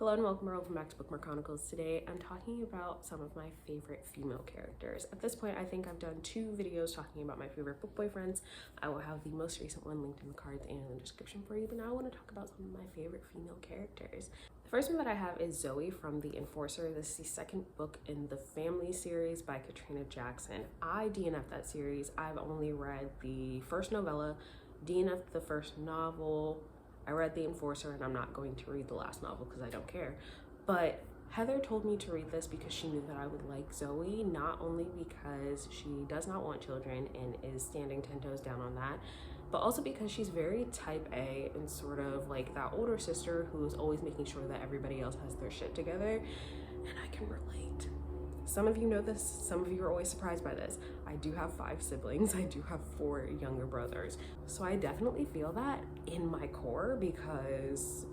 Hello and welcome back to Bookmark Chronicles. Today I'm talking about some of my favorite female characters. At this point, I think I've done 2 videos talking about my favorite book boyfriends. I will have the most recent one linked in the cards and in the description for you, but now I want to talk about some of my favorite female characters. The first one that I have is Zoe from The Enforcer. This is the second book in the Family series by Katrina Jackson. I DNF'd that series. I've only read the first novella, DNF'd the first novel. I read The Enforcer and I'm not going to read the last novel because I don't care. But Heather told me to read this because she knew that I would like Zoe, not only because she does not want children and is standing 10 toes down on that, but also because she's very type A and sort of like that older sister who is always making sure that everybody else has their shit together, and I can relate. Some of you know this, some of you are always surprised by this. I do have 5 siblings, I do have 4 younger brothers. So I definitely feel that in my core because,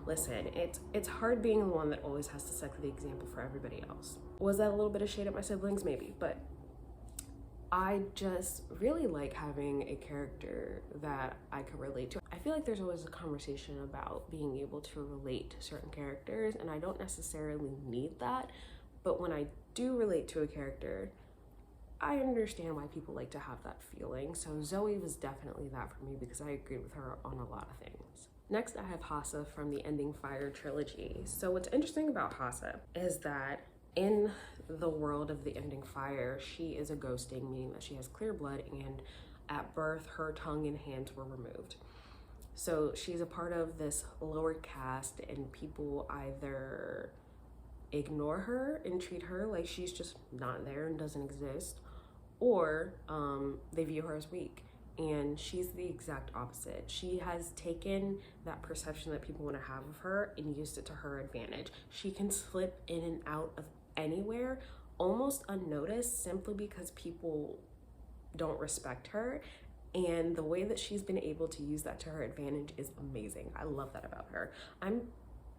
listen, it's hard being the one that always has to set the example for everybody else. Was that a little bit of shade at my siblings? Maybe, but I just really like having a character that I can relate to. I feel like there's always a conversation about being able to relate to certain characters, and I don't necessarily need that. But when I do relate to a character, I understand why people like to have that feeling. So Zoe was definitely that for me because I agree with her on a lot of things. Next, I have Hassa from the Ending Fire trilogy. So what's interesting about Hassa is that in the world of the Ending Fire, she is a ghosting, meaning that she has clear blood, and at birth, her tongue and hands were removed. So she's a part of this lower caste, and people either ignore her and treat her like she's just not there and doesn't exist, or they view her as weak. And she's the exact opposite. She has taken that perception that people want to have of her and used it to her advantage. She can slip in and out of anywhere almost unnoticed simply because people don't respect her. And the way that she's been able to use that to her advantage is amazing. I love that about her. I'm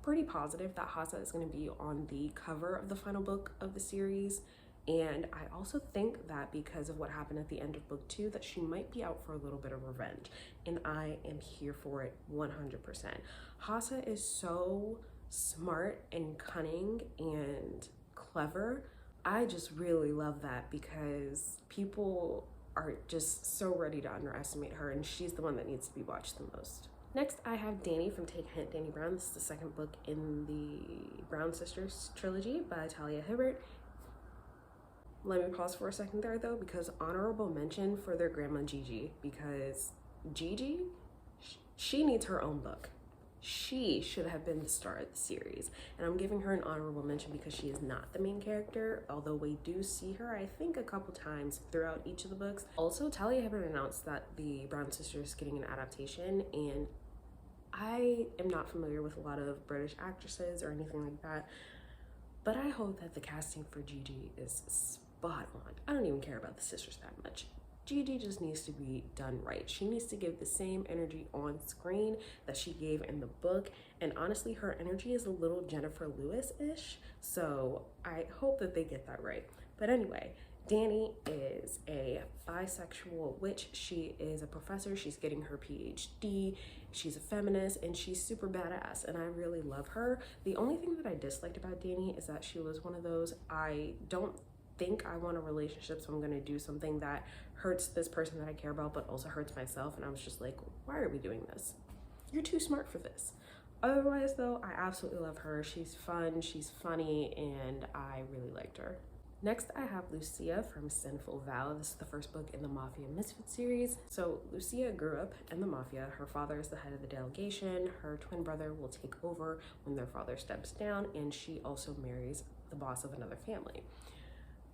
pretty positive that Hassa is going to be on the cover of the final book of the series, and I also think that because of what happened at the end of book 2 that she might be out for a little bit of revenge, and I am here for it 100%. Hassa is so smart and cunning and clever. I just really love that because people are just so ready to underestimate her, and she's the one that needs to be watched the most. Next, I have Dani from Take Hint, Dani Brown. This is the second book in the Brown Sisters trilogy by Talia Hibbert. Let me pause for a second there though, because honorable mention for their grandma Gigi, because Gigi, she needs her own book. She should have been the star of the series, and I'm giving her an honorable mention because she is not the main character, although we do see her, I think, a couple times throughout each of the books. Also, Talia Hibbert announced that the Brown Sisters is getting an adaptation, and I am not familiar with a lot of British actresses or anything like that, but I hope that the casting for Gigi is spot on. I don't even care about the sisters that much. Gigi just needs to be done right. She needs to give the same energy on screen that she gave in the book, and honestly, her energy is a little Jennifer Lewis-ish, so I hope that they get that right. But anyway, Dani is a bisexual witch. She is a professor. She's getting her PhD. She's a feminist and she's super badass, and I really love her. The only thing that I disliked about Dani is that she was one of those, I don't think I want a relationship, so I'm gonna do something that hurts this person that I care about but also hurts myself, and I was just like, why are we doing this? You're too smart for this. Otherwise though, I absolutely love her. She's fun, she's funny, and I really liked her. Next, I have Lucia from Sinful Vow. This is the first book in the Mafia Misfit series. So Lucia grew up in the Mafia. Her father is the head of the delegation. Her twin brother will take over when their father steps down, and she also marries the boss of another family.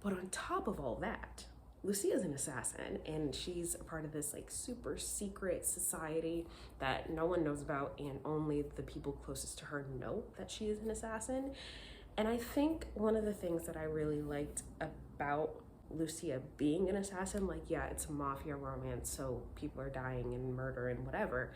But on top of all that, Lucia is an assassin, and she's a part of this like super secret society that no one knows about, and only the people closest to her know that she is an assassin. And I think one of the things that I really liked about Lucia being an assassin, like, yeah, it's a mafia romance, so people are dying and murder and whatever,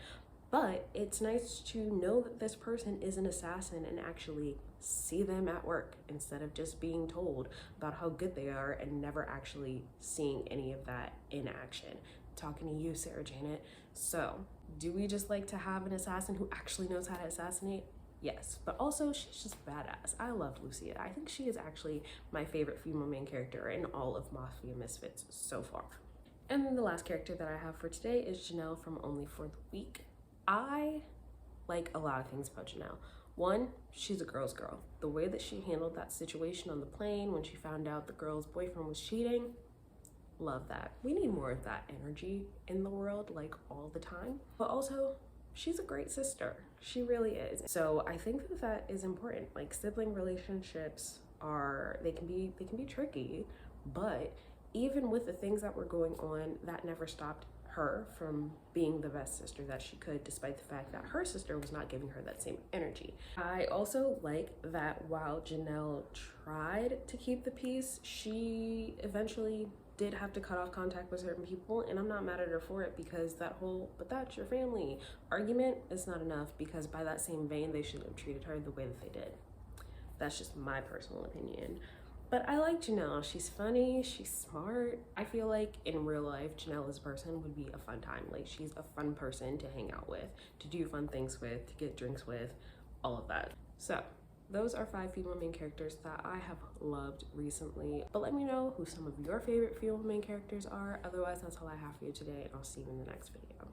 but it's nice to know that this person is an assassin and actually see them at work instead of just being told about how good they are and never actually seeing any of that in action. Talking to you, Sarah Janet. So, do we just like to have an assassin who actually knows how to assassinate? Yes, but also she's just badass. I love Lucia. I think she is actually my favorite female main character in all of Mafia Misfits so far. And then the last character that I have for today is Janelle from Only for the Week. I like a lot of things about Janelle. One, she's a girl's girl. The way that she handled that situation on the plane when she found out the girl's boyfriend was cheating, love that. We need more of that energy in the world, like all the time. But also, she's a great sister. She really is. So I think that that is important. Like, sibling relationships they can be tricky, but even with the things that were going on, that never stopped her from being the best sister that she could, despite the fact that her sister was not giving her that same energy. I also like that while Janelle tried to keep the peace, she eventually did have to cut off contact with certain people, and I'm not mad at her for it, because that whole "but that's your family" argument is not enough, because by that same vein, they shouldn't have treated her the way that they did. That's just my personal opinion. But I like Janelle. She's funny, she's smart. I feel like in real life, Janelle as a person would be a fun time. Like, she's a fun person to hang out with, to do fun things with, to get drinks with, all of that. So those are 5 female main characters that I have loved recently. But let me know who some of your favorite female main characters are. Otherwise, that's all I have for you today, and I'll see you in the next video.